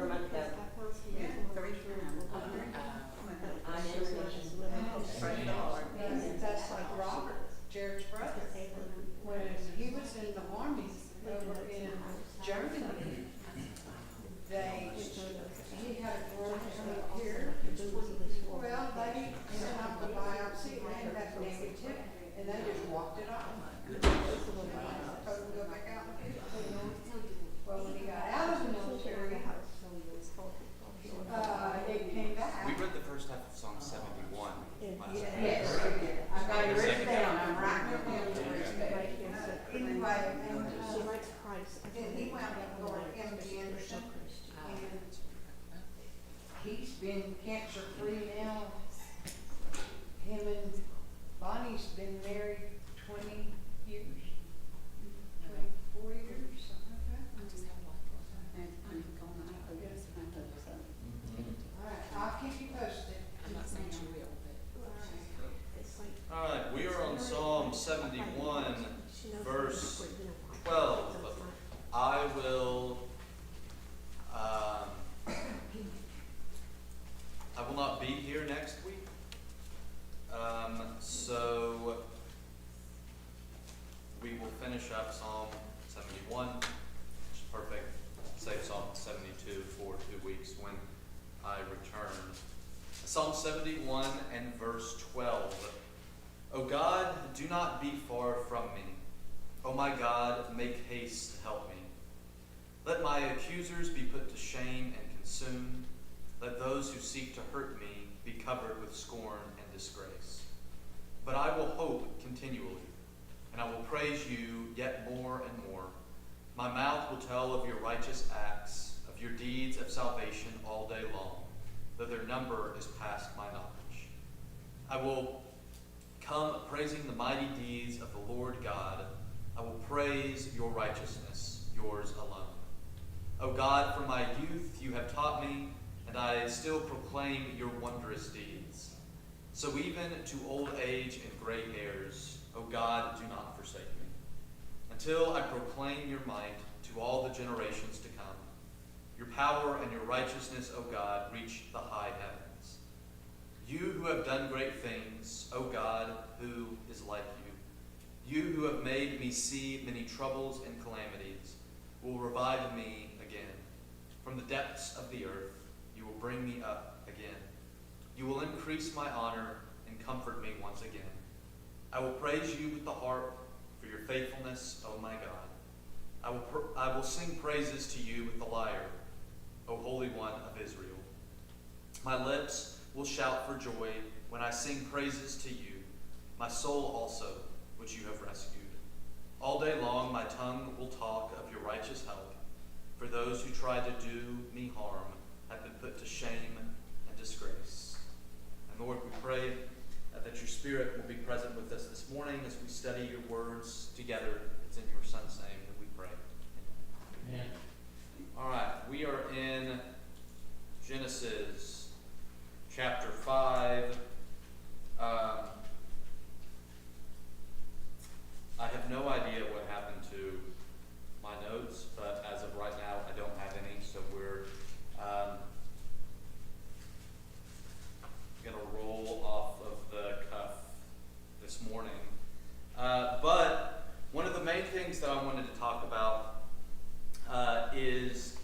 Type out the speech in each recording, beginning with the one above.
month ago. Yeah, 3 times. Praise the Lord. That's like Robert, Jared's brother. When he was in the army over in Germany, he had a growth up here. Well, they sent out the biopsy and had negative, and they just walked it off. Told him to go back out. Well, when he got out of the military, it came back. We read the first half of Psalm 71 last night. Yes, I've got it written down. I'm writing it down to respect. Anyway, and he wound up going to MD Anderson, and he's been cancer free now. Him and Bonnie's been married 20 years, 24 years, something like that. All right, I'll keep you posted. I'm not saying you will, but. All right, we are on Psalm 71, verse 12. I will not be here next week. So we will finish up Psalm 71, which is perfect. Save Psalm 72 for 2 weeks when I return. Psalm 71 and verse 12. O God, do not be far from me. O my God, make haste to help me. Let my accusers be put to shame and consumed. Let those who seek to hurt me be covered with scorn and disgrace. But I will hope continually, and I will praise you yet more and more. My mouth will tell of your righteous acts, of your deeds of salvation all day long, though their number is past my knowledge. I will come praising the mighty deeds of the Lord God. I will praise your righteousness, yours alone. O God, from my youth you have taught me, and I still proclaim your wondrous deeds. So even to old age and gray hairs, O God, do not forsake me, until I proclaim your might to all the generations to come. Your power and your righteousness, O God, reach the high heavens. You who have done great things, O God, who is like you? You who have made me see many troubles and calamities, will revive me again. From the depths of the earth, you will bring me up again. You will increase my honor and comfort me once again. I will praise you with the harp for your faithfulness, O my God. I will sing praises to you with the lyre, O Holy One of Israel. My lips will shout for joy when I sing praises to you, my soul also, which you have rescued. All day long my tongue will talk of your righteous help, for those who try to do me harm have been put to shame and disgrace. And Lord, we pray that your Spirit will be present with us this morning as we study your words together. It's in your Son's name that we pray. Amen. All right, we are in Genesis chapter 5. I have no idea what happened to my notes, but as of right now, I don't have any, so we're going to roll off of the cuff this morning. But one of the main things that I wanted to talk about is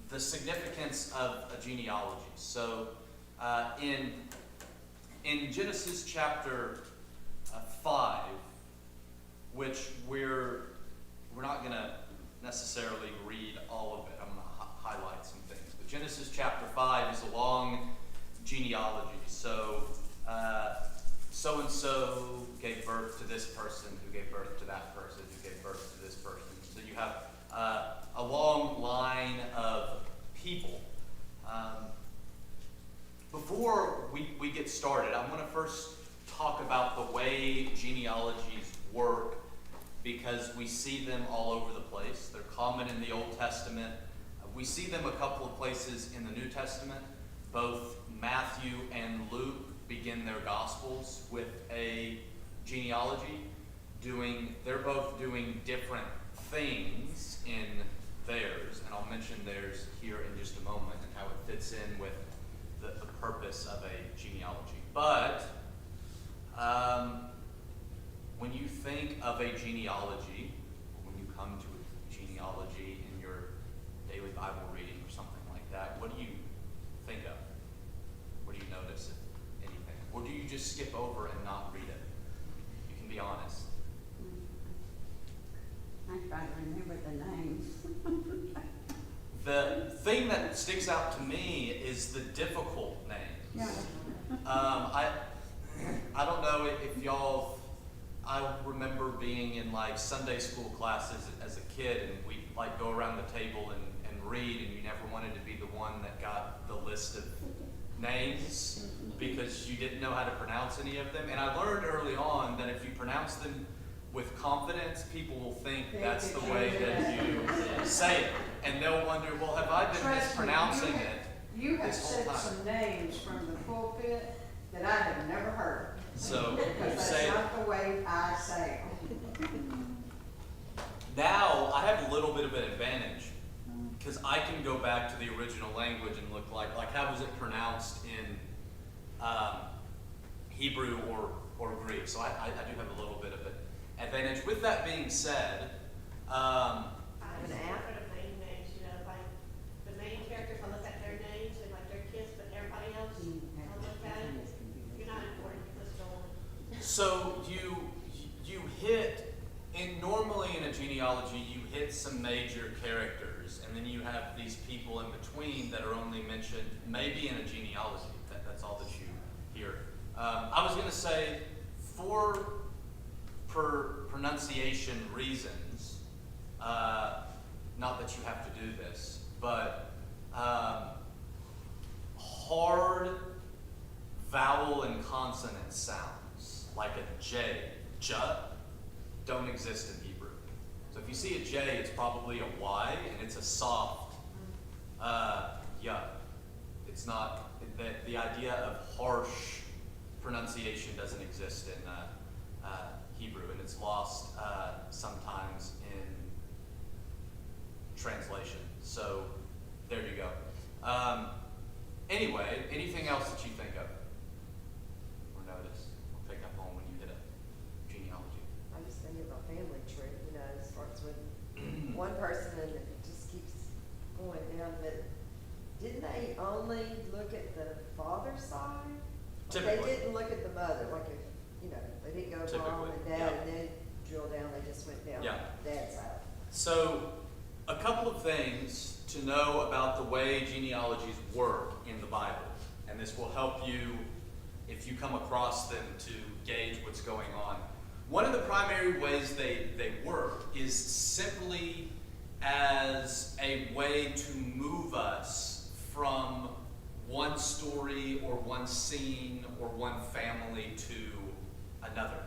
the significance of a genealogy. So in Genesis chapter 5, which we're not going to necessarily read all of it. I'm going to highlight some things. But Genesis chapter 5 is a long genealogy. So so-and-so gave birth to this person, who gave birth to that person, who gave birth to this person. So you have a long line of people. Before we get started, I want to first talk about the way genealogies work, because we see them all over the place. They're common in the Old Testament. We see them a couple of places in the New Testament. Both Matthew and Luke begin their Gospels with a genealogy. They're both doing different things in theirs, and I'll mention theirs here in just a moment and how it fits in with the purpose of a genealogy. But when you think of a genealogy, when you come to a genealogy in your daily Bible reading or something like that, what do you think of? What do you notice, if anything? Or do you just skip over and not read it? You can be honest. I try to remember the names. The thing that sticks out to me is the difficult names. Yeah. I don't know if y'all, I remember being in like Sunday school classes as a kid, and we'd like go around the table and read, and you never wanted to be the one that got the list of names because you didn't know how to pronounce any of them. And I learned early on that if you pronounce them with confidence, people will think that's the way that you say it. And they'll wonder, well, have I been Trust me, mispronouncing it You have this whole said time? some names from the pulpit that I have never heard. So you Because say that's not the way I say them. now I have a little bit of an advantage because I can go back to the original language and look like how was it pronounced in Hebrew or Greek. So I do have a little bit of an advantage. With that being said, I was after the main names, you know, like the main characters, I look at their names and like their kids, but everybody else, I look at it, you're not important to the story. so you hit normally in a genealogy you hit some major characters, and then you have these people in between that are only mentioned maybe in a genealogy. That's all that you hear. I was going to say for pronunciation reasons, not that you have to do this, but hard vowel and consonant sounds like a J, don't exist in Hebrew. So if you see a J, it's probably a Y, and it's a soft yeah. It's not, the idea of harsh pronunciation doesn't exist in Hebrew, and it's lost sometimes in translation. So there you go. Anyway, anything else that you think of or notice or pick up on when you hit a genealogy? I'm just thinking about family tree, you know, it starts with one person and it just keeps going down, but didn't they only look at the father's side? Like, Typically. they didn't look at the mother, like if, you know, they didn't go mom Typically, and dad yeah. and then drill down, they just went down Yeah. dad's side. So, a couple of things to know about the way genealogies work in the Bible, and this will help you if you come across them to gauge what's going on. One of the primary ways they work is simply as a way to move us from one story or one scene or one family to another.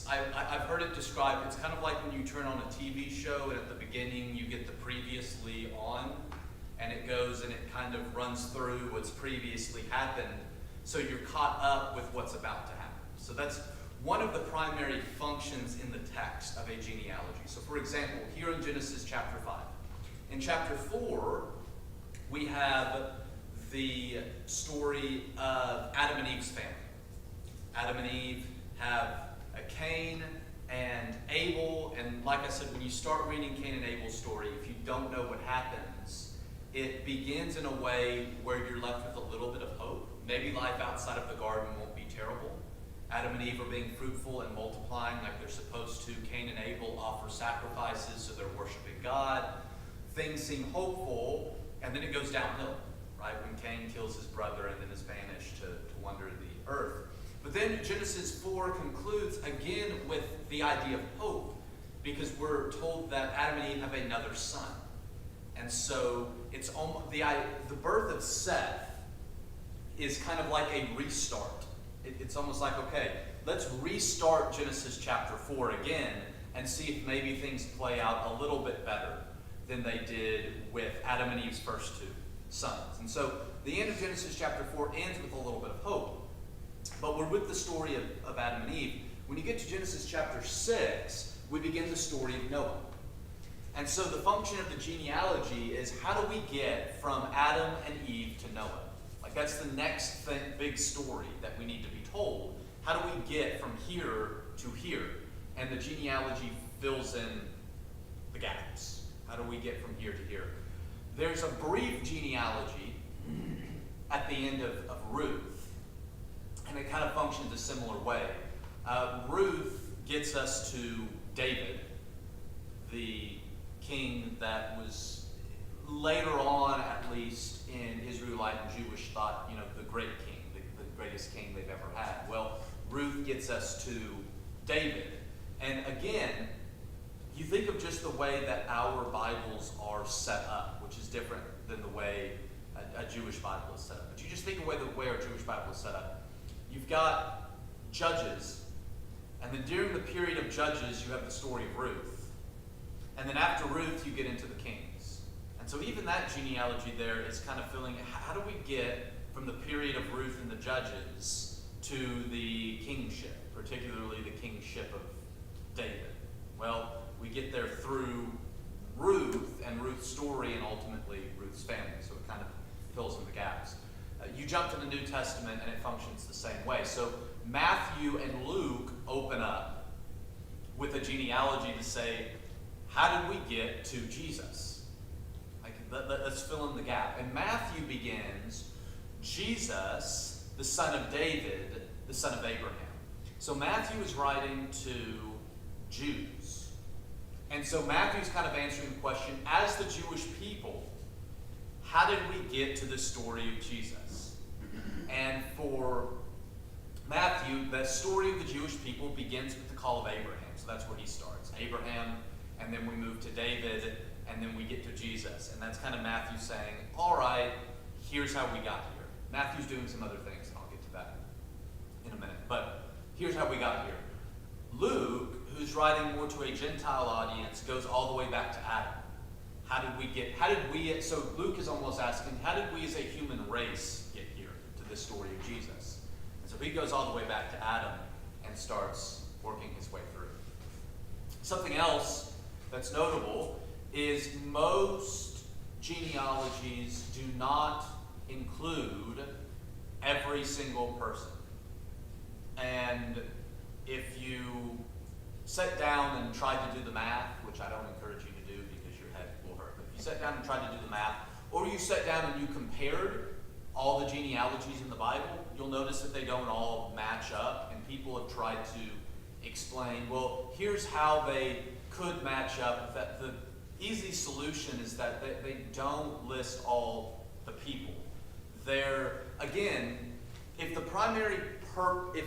I've heard it described, it's kind of like when you turn on a TV show and at the beginning you get the previously on, and it goes and it kind of runs through what's previously happened, so you're caught up with what's about to happen. So that's one of the primary functions in the text of a genealogy. So for example, here in Genesis chapter 5. In chapter 4, we have the story of Adam and Eve's family. Adam and Eve have a Cain and Abel, and like I said, when you start reading Cain and Abel's story, if you don't know what happens, it begins in a way where you're left with a little bit of hope. Maybe life outside of the garden won't be terrible. Adam and Eve are being fruitful and multiplying like they're supposed to. Cain and Abel offer sacrifices, so they're worshiping God. Things seem hopeful, and then it goes downhill, right? When Cain kills his brother and then is banished to wander the earth. But then Genesis 4 concludes again with the idea of hope, because we're told that Adam and Eve have another son. And so it's almost, the birth of Seth is kind of like a restart. It's almost like, okay, let's restart Genesis chapter 4 again and see if maybe things play out a little bit better than they did with Adam and Eve's first two sons. And so the end of Genesis chapter 4 ends with a little bit of hope. But we're with the story of Adam and Eve. When you get to Genesis chapter 6, we begin the story of Noah. And so the function of the genealogy is, how do we get from Adam and Eve to Noah? Like, that's the next big story that we need to be told. How do we get from here to here? And the genealogy fills in the gaps. How do we get from here to here? There's a brief genealogy at the end of Ruth, and it kind of functions a similar way. Ruth gets us to David, the king that was later on, at least in Israelite and Jewish thought, the great king, the greatest king they've ever had. Well, Ruth gets us to David. And again, you think of just the way that our Bibles are set up, which is different than the way a Jewish Bible is set up. But you just think of the way our Jewish Bible is set up. You've got Judges, and then during the period of Judges, you have the story of Ruth. And then after Ruth, you get into the Kings. And so even that genealogy there is kind of filling, how do we get from the period of Ruth and the Judges to the kingship, particularly the kingship of David? Well, we get there through Ruth and Ruth's story and ultimately Ruth's family. So it kind of fills in the gaps. You jump to the New Testament and it functions the same way. So Matthew and Luke open up with a genealogy to say, how did we get to Jesus? Let's fill in the gap. And Matthew begins, Jesus, the son of David, the son of Abraham. So Matthew is writing to Jews. And so Matthew's kind of answering the question, as the Jewish people, how did we get to the story of Jesus? And for Matthew, the story of the Jewish people begins with the call of Abraham. So that's where he starts. Abraham, and then we move to David, and then we get to Jesus. And that's kind of Matthew saying, all right, here's how we got here. Matthew's doing some other things, and I'll get to that in a minute. But here's how we got here. Luke, who's writing more to a Gentile audience, goes all the way back to Adam. So Luke is almost asking, how did we as a human race get here to this story of Jesus? And so he goes all the way back to Adam and starts working his way through. Something else that's notable is most genealogies do not include every single person. And if you sit down and try to do the math, which I don't encourage you to do because your head will hurt, but if you sat down and tried to do the math, or you sat down and you compared all the genealogies in the Bible, you'll notice that they don't all match up, and people have tried to explain, well, here's how they could match up. That the easy solution is that they don't list all the people. Again, if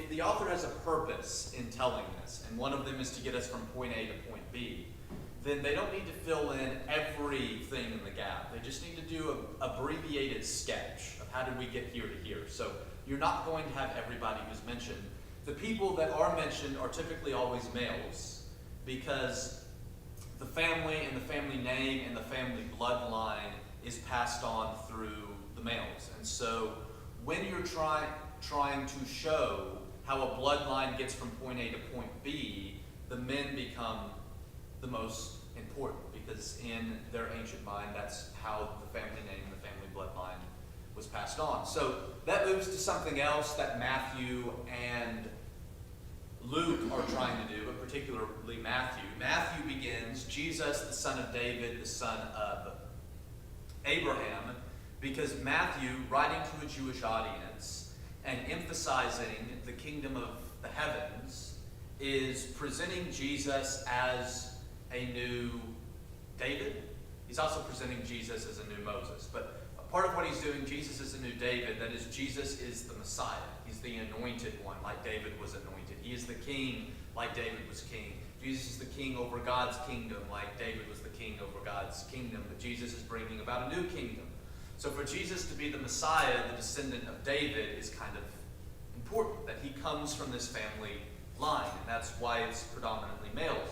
the author has a purpose in telling this, and one of them is to get us from point A to point B, then they don't need to fill in everything in the gap. They just need to do an abbreviated sketch of how did we get here to here. So you're not going to have everybody who's mentioned. The people that are mentioned are typically always males, because the family and the family name and the family bloodline is passed on through the males. And so when you're trying to show how a bloodline gets from point A to point B, the men become the most important, because in their ancient mind, that's how the family name and the family bloodline was passed on. So that moves to something else that Matthew and Luke are trying to do, but particularly Matthew. Matthew begins, Jesus, the son of David, the son of Abraham, because Matthew, writing to a Jewish audience and emphasizing the kingdom of the heavens, is presenting Jesus as a new David. He's also presenting Jesus as a new Moses. But a part of what he's doing, Jesus is a new David. That is, Jesus is the Messiah. He's the anointed one, like David was anointed. He is the king, like David was king. Jesus is the king over God's kingdom, like David was the king over God's kingdom. But Jesus is bringing about a new kingdom. So for Jesus to be the Messiah, the descendant of David, is kind of important, that he comes from this family line. And that's why it's predominantly males.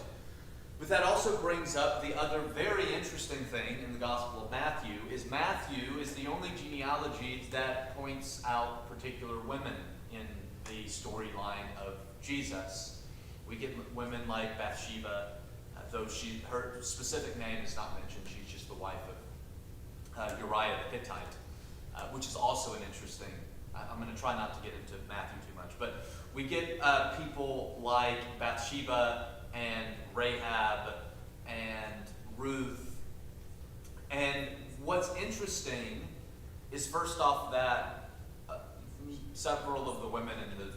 But that also brings up the other very interesting thing in the Gospel of Matthew is the only genealogy that points out particular women in the storyline of Jesus. We get women like Bathsheba, though her specific name is not mentioned. She's just the wife of Uriah the Hittite, which is also an interesting. I'm going to try not to get into Matthew too much, but we get people like Bathsheba and Rahab and Ruth. And what's interesting is, first off, that several of the women in the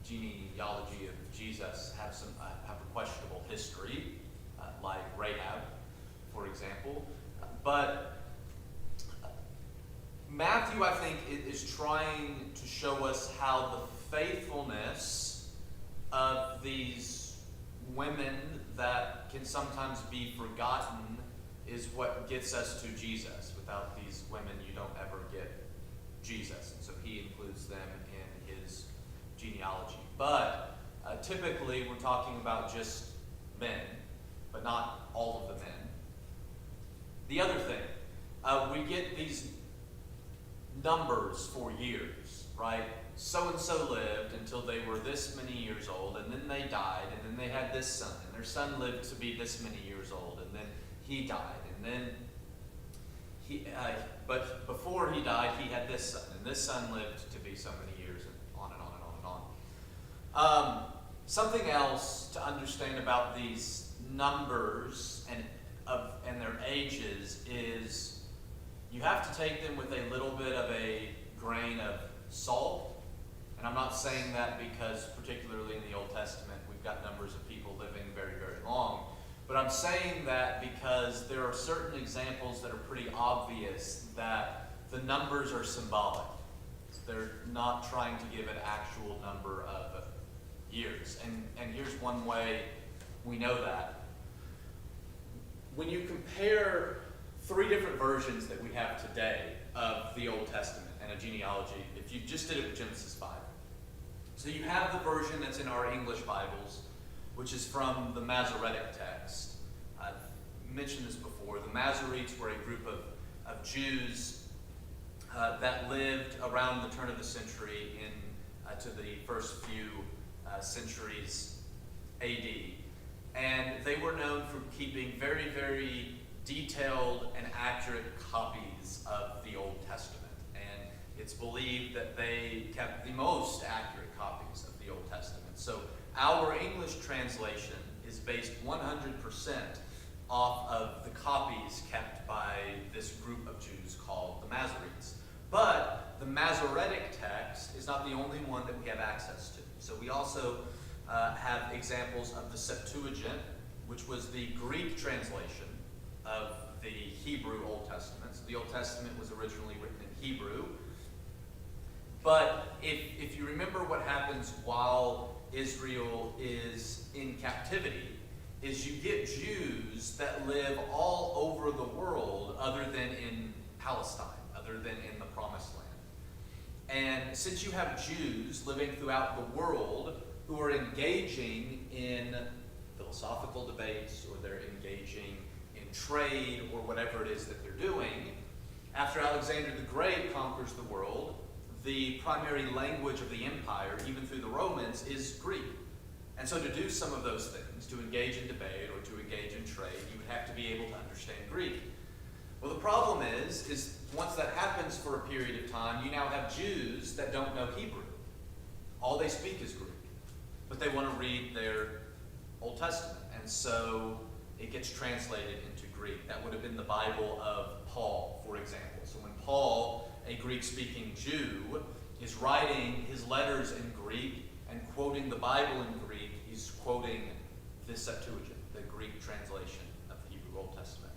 genealogy of Jesus have a questionable history, like Rahab, for example. But Matthew, I think, is trying to show us how the faithfulness of these women that can sometimes be forgotten is what gets us to Jesus. Without these women, you don't ever get Jesus. And so he includes them in his genealogy. But typically, we're talking about just men, but not all of the men. The other thing, we get these numbers for years, right? So-and-so lived until they were this many years old, and then they died, and then they had this son, and their son lived to be this many years old, and then he died, and then but before he died, he had this son, and this son lived to be so many years, and on and on and on and on. Something else to understand about these numbers and their ages is you have to take them with a little bit of a grain of salt. And I'm not saying that because, particularly in the Old Testament, we've got numbers of people living very, very long. But I'm saying that because there are certain examples that are pretty obvious that the numbers are symbolic. They're not trying to give an actual number of years. And here's one way we know that. When you compare 3 different versions that we have today of the Old Testament and a genealogy, if you just did it with Genesis 5. So you have the version that's in our English Bibles, which is from the Masoretic text. I've mentioned this before. The Masoretes were a group of Jews that lived around the turn of the century to the first few centuries A.D. And they were known for keeping very, very detailed and accurate copies of the Old Testament. And it's believed that they kept the most accurate copies of the Old Testament. So our English translation is based 100% off of the copies kept by this group of Jews called the Masoretes. But the Masoretic text is not the only one that we have access to. So we also have examples of the Septuagint, which was the Greek translation of the Hebrew Old Testament. So the Old Testament was originally written in Hebrew. But if you remember what happens while Israel is in captivity, is you get Jews that live all over the world other than in Palestine, other than in the Promised Land. And since you have Jews living throughout the world who are engaging in philosophical debates, or they're engaging in trade, or whatever it is that they're doing, after Alexander the Great conquers the world, the primary language of the empire, even through the Romans, is Greek. And so to do some of those things, to engage in debate or to engage in trade, you would have to be able to understand Greek. Well, the problem is once that happens for a period of time, you now have Jews that don't know Hebrew. All they speak is Greek. But they want to read their Old Testament. And so it gets translated into Greek. That would have been the Bible of Paul, for example. So when Paul, a Greek-speaking Jew, is writing his letters in Greek and quoting the Bible in Greek, he's quoting the Septuagint, the Greek translation of the Hebrew Old Testament.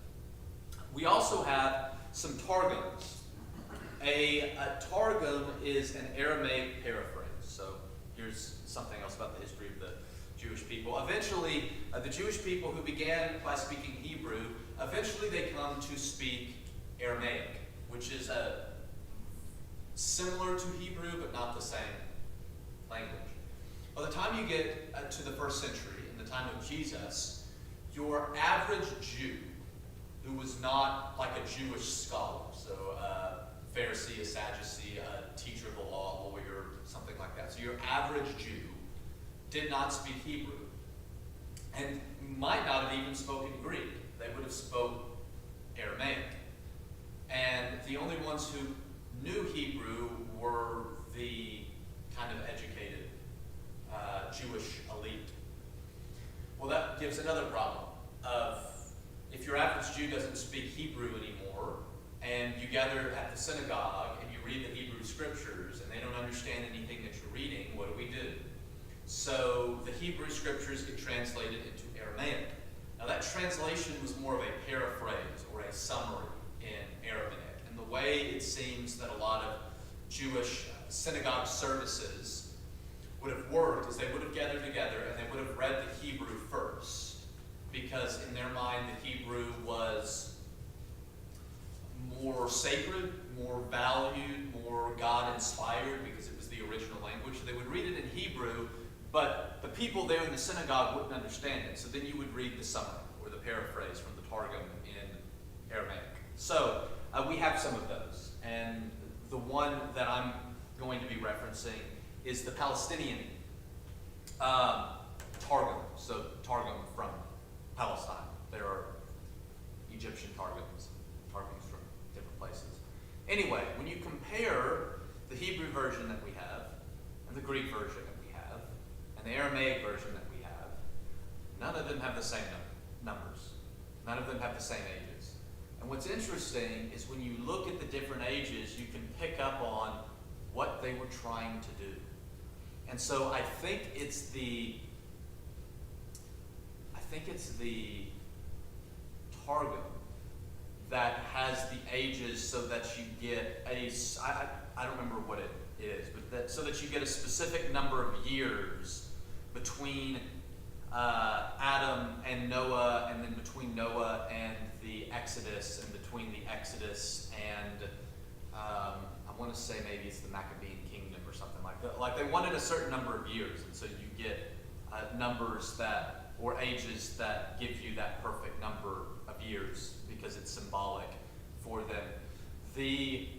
We also have some Targums. A Targum is an Aramaic paraphrase. So here's something else about the history of the Jewish people. Eventually, the Jewish people who began by speaking Hebrew, eventually they come to speak Aramaic, which is similar to Hebrew, but not the same language. By the time you get to the first century, in the time of Jesus, your average Jew, who was not like a Jewish scholar, so a Pharisee, a Sadducee, a teacher of the law, lawyer, something like that. So your average Jew did not speak Hebrew. and might not have even spoken Greek. They would have spoke Aramaic. And the only ones who knew Hebrew were the kind of educated Jewish elite. Well, that gives another problem of if your average Jew doesn't speak Hebrew anymore, and you gather at the synagogue and you read the Hebrew scriptures and they don't understand anything that you're reading, what do? So the Hebrew scriptures get translated into Aramaic. Now that translation was more of a paraphrase or a summary in Aramaic. And the way it seems that a lot of Jewish synagogue services would have worked is they would have gathered together and they would have read the Hebrew first, because in their mind the Hebrew was more sacred, more valued, more God-inspired, because it was the original language. So they would read it in Hebrew, but the people there in the synagogue wouldn't understand it. So then you would read the summary or the paraphrase from the Targum in Aramaic. So we have some of those, and the one that I'm going to be referencing is the Palestinian Targum. So Targum from Palestine. There are Egyptian Targums from different places. Anyway, when you compare the Hebrew version that we have, and the Greek version that we have, and the Aramaic version that we have, none of them have the same numbers. None of them have the same ages. And what's interesting is when you look at the different ages, you can pick up on what they were trying to do. And so I think it's the Targum that has the ages so that you get I don't remember what it is, but so that you get a specific number of years between Adam and Noah, and then between Noah and the Exodus, and between the Exodus and I want to say maybe it's the Maccabean kingdom or something like that. Like they wanted a certain number of years, and so you get numbers that, or ages that give you that perfect number of years because it's symbolic for them. The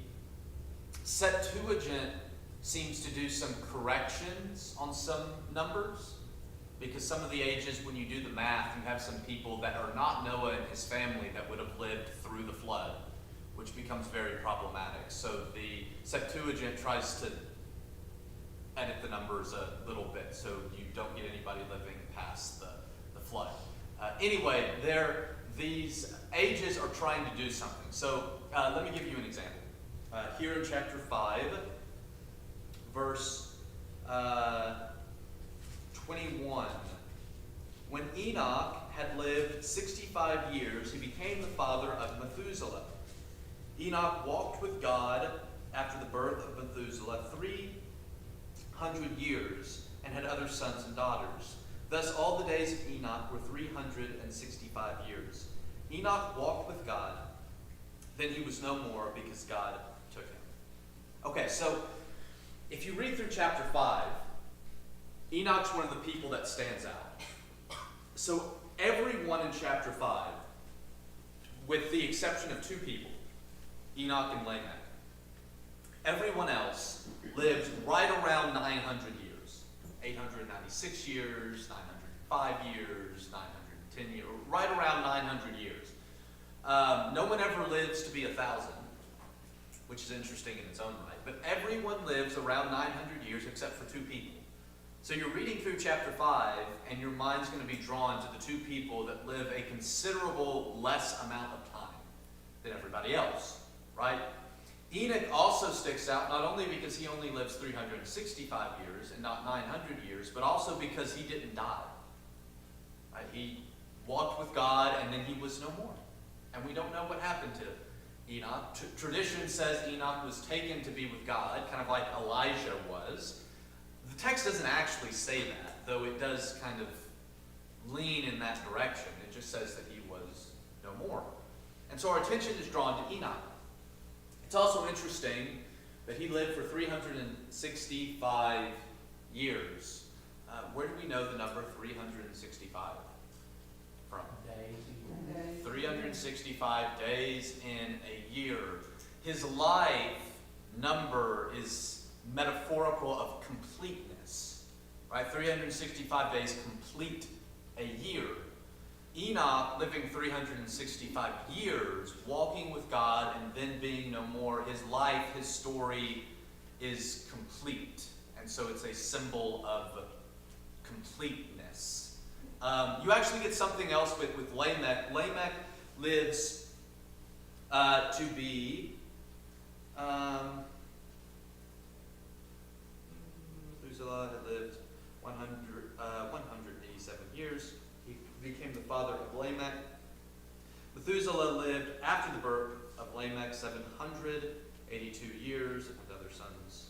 Septuagint seems to do some corrections on some numbers, because some of the ages, when you do the math, you have some people that are not Noah and his family that would have lived through the flood, which becomes very problematic. So the Septuagint tries to edit the numbers a little bit so you don't get anybody living past the flood. Anyway, these ages are trying to do something. So let me give you an example. Here in chapter 5, verse 21. When Enoch had lived 65 years, he became the father of Methuselah. Enoch walked with God after the birth of Methuselah 300 years and had other sons and daughters. Thus all the days of Enoch were 365 years. Enoch walked with God, then he was no more because God took him. Okay, so if you read through chapter 5, Enoch's one of the people that stands out. So everyone in chapter 5, with the exception of two people, Enoch and Lamech, everyone else lived right around 900 years. 896 years, 905 years, 910 years, right around 900 years. No one ever lives to be 1,000, which is interesting in its own right. But everyone lives around 900 years except for two people. So you're reading through chapter 5, and your mind's going to be drawn to the two people that live a considerable less amount of time than everybody else, right? Enoch also sticks out not only because he only lives 365 years and not 900 years, but also because he didn't die. Right? He walked with God, and then he was no more. And we don't know what happened to Enoch. Tradition says Enoch was taken to be with God, kind of like Elijah was. The text doesn't actually say that, though it does kind of lean in that direction. It just says that he was no more. And so our attention is drawn to Enoch. It's also interesting that he lived for 365 years. Where do we know the number 365 from? 365 days in a year. His life number is metaphorical of completeness, right? 365 days complete a year. Enoch, living 365 years, walking with God and then being no more, his life, his story is complete. And so it's a symbol of completeness. You actually get something else with Lamech. Lamech lives to be Methuselah had lived 187 years. He became the father of Lamech. Methuselah lived after the birth of Lamech 782 years and had other sons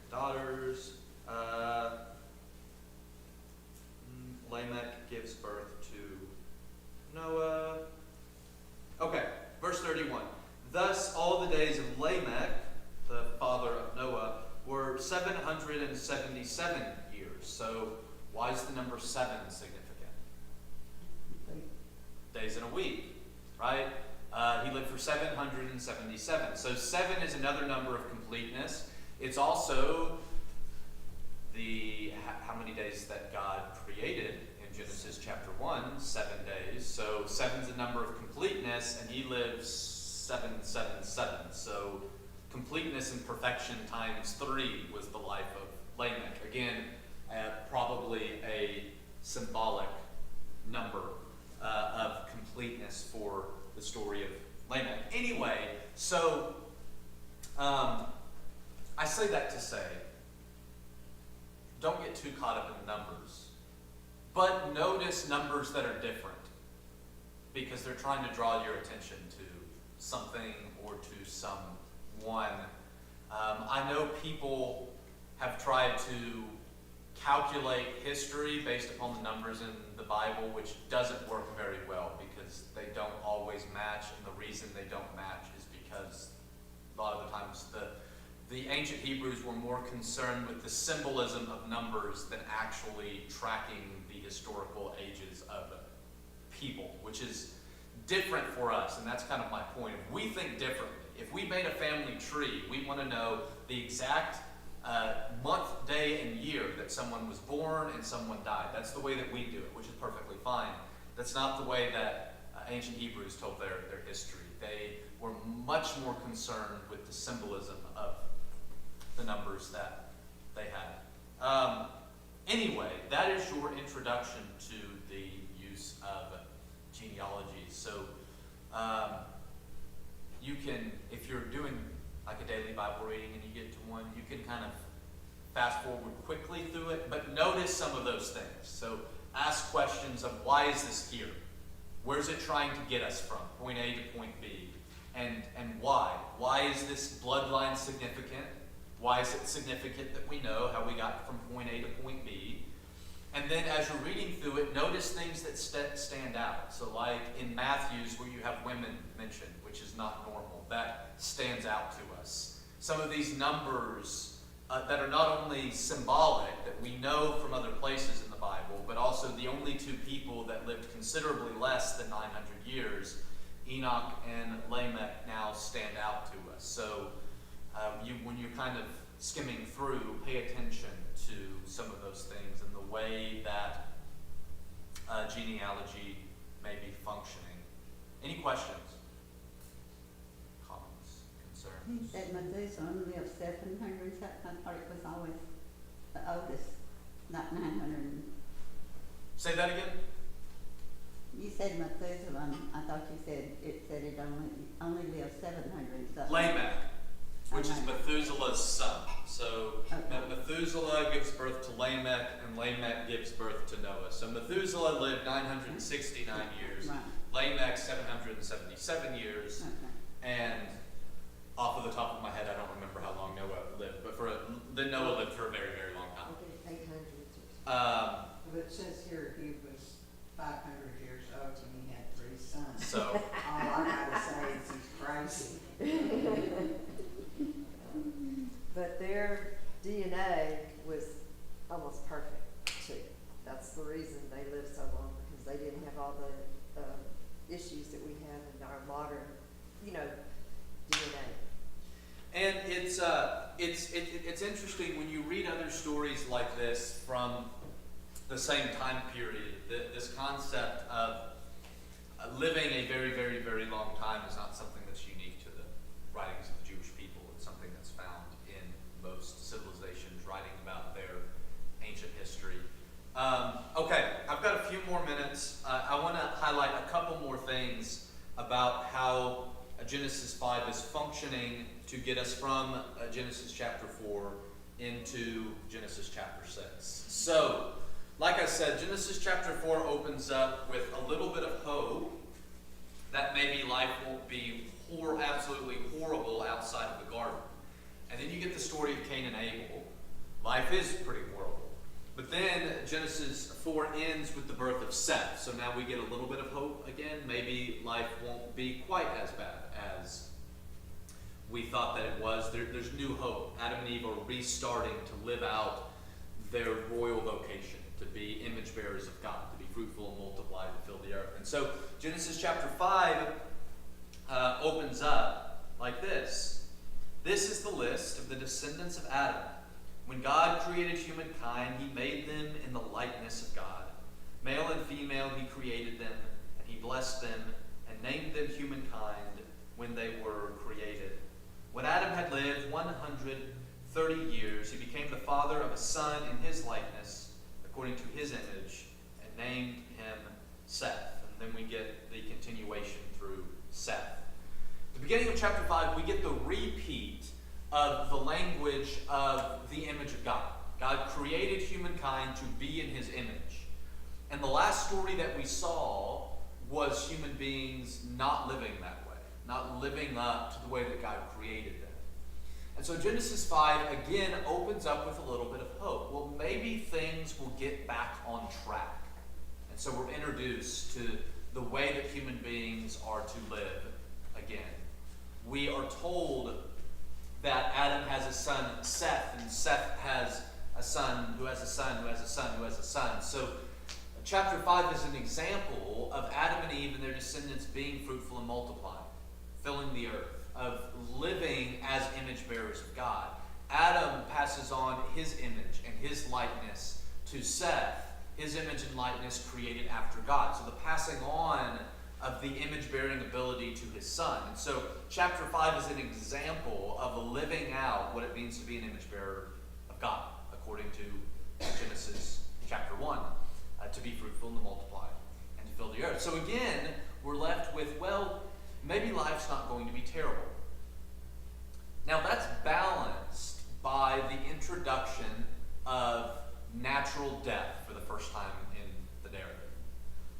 and daughters. Lamech gives birth to Noah. Okay, verse 31. Thus all the days of Lamech, the father of Noah, were 777 years. So why is the number 7 significant? Days in a week, right? He lived for 777. So 7 is another number of completeness. It's also how many days that God created in Genesis chapter 1, 7 days. So 7 is a number of completeness, and he lives 777. So completeness and perfection times 3 was the life of Lamech. Again, probably a symbolic number of completeness for the story of Lamech. Anyway, so I say that to say, don't get too caught up in numbers, but notice numbers that are different, because they're trying to draw your attention to something or to someone. I know people have tried to calculate history based upon the numbers in the Bible, which doesn't work very well because they don't always match, and the reason they don't match is because a lot of the times the ancient Hebrews were more concerned with the symbolism of numbers than actually tracking the historical ages of people, which is different for us, and that's kind of my point. If we think differently, if we made a family tree, we want to know the exact month, day, and year that someone was born and someone died. That's the way that we do it, which is perfectly fine. That's not the way that ancient Hebrews told their history. They were much more concerned with the symbolism of the numbers that they had. Anyway, that is your introduction to the use of genealogies. So you can, if you're doing like a daily Bible reading and you get to one, you can kind of fast forward quickly through it, but notice some of those things. So ask questions of why is this here? Where's it trying to get us from? Point A to point B. And why? Why is this bloodline significant? Why is it significant that we know how we got from point A to point B? And then as you're reading through it, notice things that stand out. So like in Matthew's, where you have women mentioned, which is not normal, that stands out to us. Some of these numbers that are not only symbolic, that we know from other places in the Bible, but also the only 2 people that lived considerably less than 900 years, Enoch and Lamech, now stand out to us. So when you're kind of skimming through, pay attention to some of those things and the way that genealogy may be functioning. Any questions? Comments? He Concerns? said Methuselah only lived 700 something. I thought it was always the oldest, not 900. Say that again? You said Methuselah. I thought you said it only lived 700 something. Lamech, which is Lamech. Methuselah's son. So Okay. Methuselah gives birth to Lamech, and Lamech gives birth to Noah. So Methuselah lived 969 years. Right. Lamech 777 years. Okay. And off of the top of my head, I don't remember how long Noah lived, but then Noah lived for a very, very long time. Okay, 800. But it says here he was 500 years old and he had 3 sons. So All I gotta say is he's crazy. But their DNA was almost perfect too. That's the reason they lived so long, because they didn't have all the issues that we have in our modern, DNA. And it's interesting when you read other stories like this from the same time period. This concept of living a very, very, very long time is not something that's unique to the writings of the Jewish people. It's something that's found in most civilizations writing about their ancient history. Okay, I've got a few more minutes. I want to highlight a couple more things about how Genesis 5 is functioning to get us from Genesis chapter 4 into Genesis chapter 6. So, like I said, Genesis chapter 4 opens up with a little bit of hope that maybe life won't be absolutely horrible outside of the garden. And then you get the story of Cain and Abel. Life is pretty horrible. But then Genesis 4 ends with the birth of Seth. So now we get a little bit of hope again. Maybe life won't be quite as bad as we thought that it was. There's new hope. Adam and Eve are restarting to live out their royal vocation, to be image bearers of God, to be fruitful and multiply and fill the earth. And so Genesis chapter 5 opens up like this. This is the list of the descendants of Adam. When God created humankind, he made them in the likeness of God. Male and female, he created them, and he blessed them, and named them humankind when they were created. When Adam had lived 130 years, he became the father of a son in his likeness, according to his image, and named him Seth. And then we get the continuation through Seth. At the beginning of chapter 5, we get the repeat of the language of the image of God. God created humankind to be in his image. And the last story that we saw was human beings not living that way, not living up to the way that God created them. And so Genesis 5 again opens up with a little bit of hope. Well, maybe things will get back on track. And so we're introduced to the way that human beings are to live again. We are told that Adam has a son, Seth, and Seth has a son who has a son who has a son who has a son. So chapter 5 is an example of Adam and Eve and their descendants being fruitful and multiplying, filling the earth, of living as image bearers of God. Adam passes on his image and his likeness to Seth, his image and likeness created after God. So the passing on of the image-bearing ability to his son. And so chapter 5 is an example of living out what it means to be an image-bearer of God, according to Genesis chapter 1, to be fruitful and to multiply and to fill the earth. So again, we're left with, well, maybe life's not going to be terrible. Now that's balanced by the introduction of natural death for the first time in the narrative.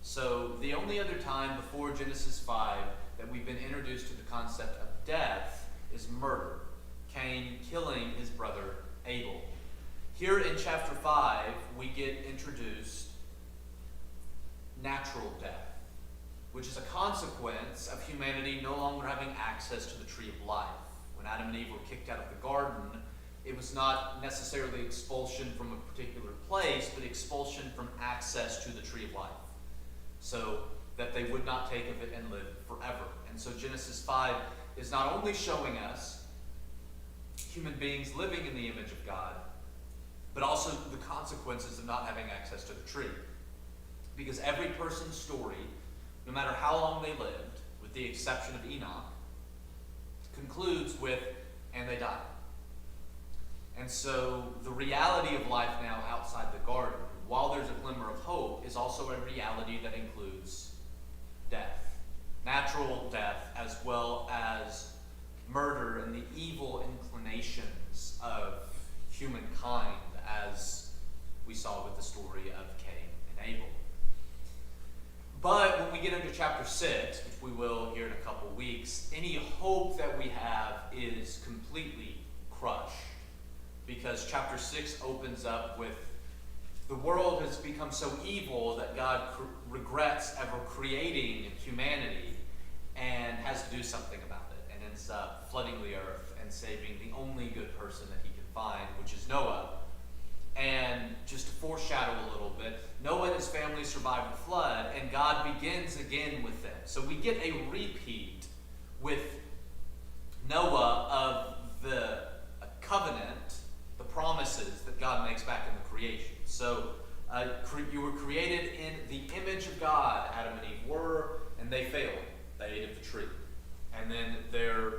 So the only other time before Genesis 5 that we've been introduced to the concept of death is murder. Cain killing his brother Abel. Here in chapter 5, we get introduced natural death, which is a consequence of humanity no longer having access to the tree of life. When Adam and Eve were kicked out of the garden, it was not necessarily expulsion from a particular place, but expulsion from access to the tree of life, so that they would not take of it and live forever. And so Genesis 5 is not only showing us human beings living in the image of God, but also the consequences of not having access to the tree. Because every person's story, no matter how long they lived, with the exception of Enoch, concludes with, and they died. And so the reality of life now outside the garden, while there's a glimmer of hope, is also a reality that includes death. Natural death, as well as murder and the evil inclinations of humankind, as we saw with the story of Cain and Abel. But when we get into chapter 6, which we will here in a couple weeks, any hope that we have is completely crushed. Because chapter 6 opens up with the world has become so evil that God regrets ever creating humanity and has to do something about it, and ends up flooding the earth and saving the only good person that he can find, which is Noah. And just to foreshadow a little bit, Noah and his family survived the flood, and God begins again with them. So we get a repeat with Noah of the covenant, the promises that God makes back in the creation. So You were created in the image of God. Adam and Eve were, and they failed. They ate of the tree. And then their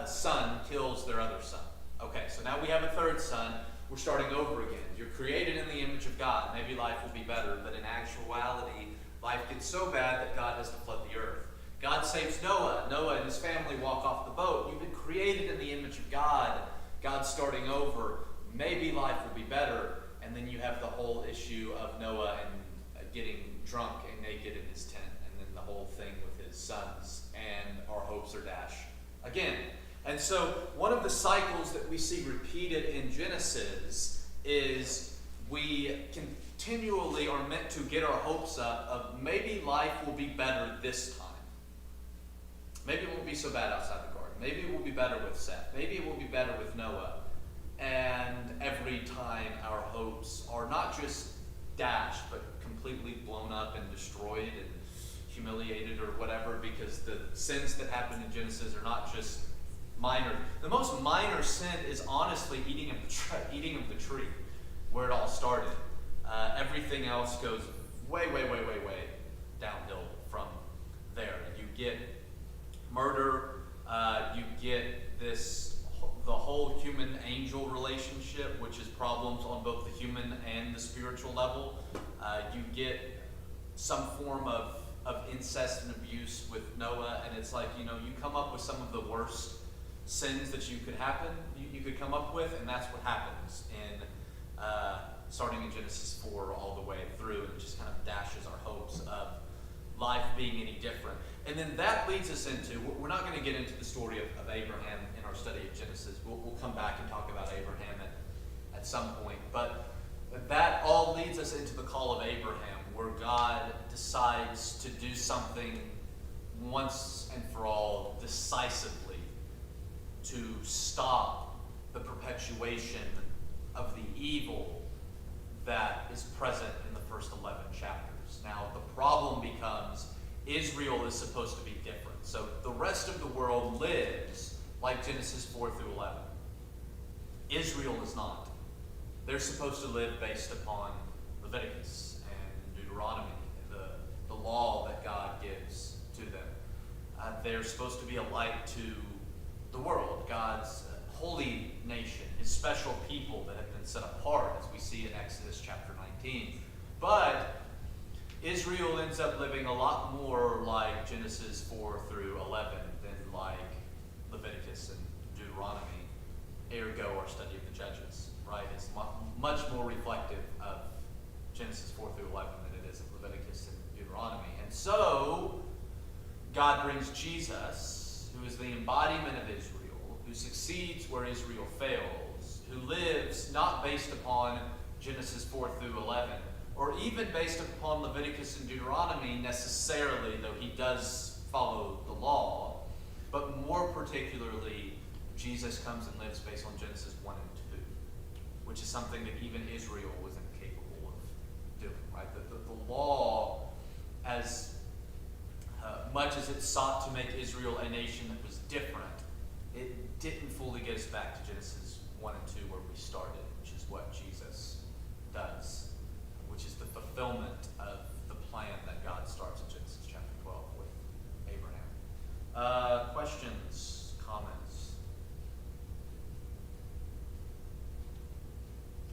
son kills their other son. Okay, so now we have a third son. We're starting over again. You're created in the image of God. Maybe life will be better, but in actuality, life gets so bad that God has to flood the earth. God saves Noah. Noah and his family walk off the boat. You've been created in the image of God. God's starting over. Maybe life will be better. And then you have the whole issue of Noah and getting drunk and naked in his tent. And then the whole thing with his sons. And our hopes are dashed again. And so one of the cycles that we see repeated in Genesis is we continually are meant to get our hopes up of maybe life will be better this time. Maybe it won't be so bad outside the garden. Maybe it will be better with Seth. Maybe it will be better with Noah. And every time our hopes are not just dashed, but completely blown up and destroyed and humiliated or whatever, because the sins that happen in Genesis are not just minor. The most minor sin is honestly eating of the tree, where it all started. Everything else goes way downhill from there. You get murder. You get the whole human-angel relationship, which is problems on both the human and the spiritual level. You get some form of incest and abuse with Noah, and it's like, you come up with some of the worst sins that you could come up with, and that's what happens in starting in Genesis 4 all the way through, and it just kind of dashes our hopes of life being any different. And then that leads us into, we're not going to get into the story of Abraham in our study of Genesis. We'll come back and talk about Abraham at some point, but that all leads us into the call of Abraham, where God decides to do something once and for all decisively to stop the perpetuation of the evil that is present in the first 11 chapters. Now, the problem becomes Israel is supposed to be different. So the rest of the world lives like Genesis 4 through 11. Israel is not. They're supposed to live based upon Leviticus and Deuteronomy, the law that God gives to them. They're supposed to be a light to the world, God's holy nation, his special people that have been set apart, as we see in Exodus chapter 19. But Israel ends up living a lot more like Genesis 4 through 11 than like Leviticus and Deuteronomy. Ergo, our study of the Judges, right? It's much more reflective of Genesis 4 through 11 than it is of Leviticus and Deuteronomy. And so, God brings Jesus, who is the embodiment of Israel, who succeeds where Israel fails, who lives not based upon Genesis 4 through 11, or even based upon Leviticus and Deuteronomy necessarily, though he does follow the law, but more particularly, Jesus comes and lives based on Genesis 1 and 2, which is something that even Israel was incapable of doing, right? The law, as much as it sought to make Israel a nation that was different, it didn't fully get us back to Genesis 1 and 2 where we started, which is what Jesus does, which is the fulfillment of the plan that God starts in Genesis chapter 12 with Abraham. Questions, comments?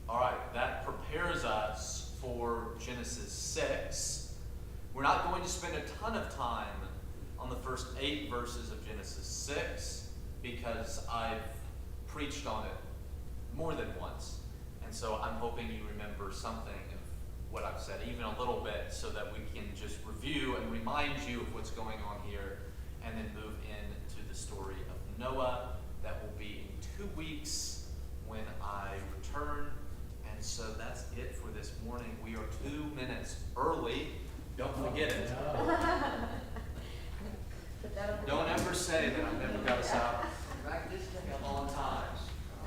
All right, that prepares us for Genesis 6. We're not going to spend a ton of time on the first 8 verses of Genesis 6 because I've preached on it more than once. And so I'm hoping you remember something of what I've said, even a little bit, so that we can just review and remind you of what's going on here, and then move into the story of Noah. That will be in 2 weeks when I return. And so that's it for this morning. We are 2 minutes early. Don't forget it. Don't ever say that I've never got us out right this day a long time.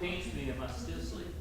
Pinch me, am I still asleep?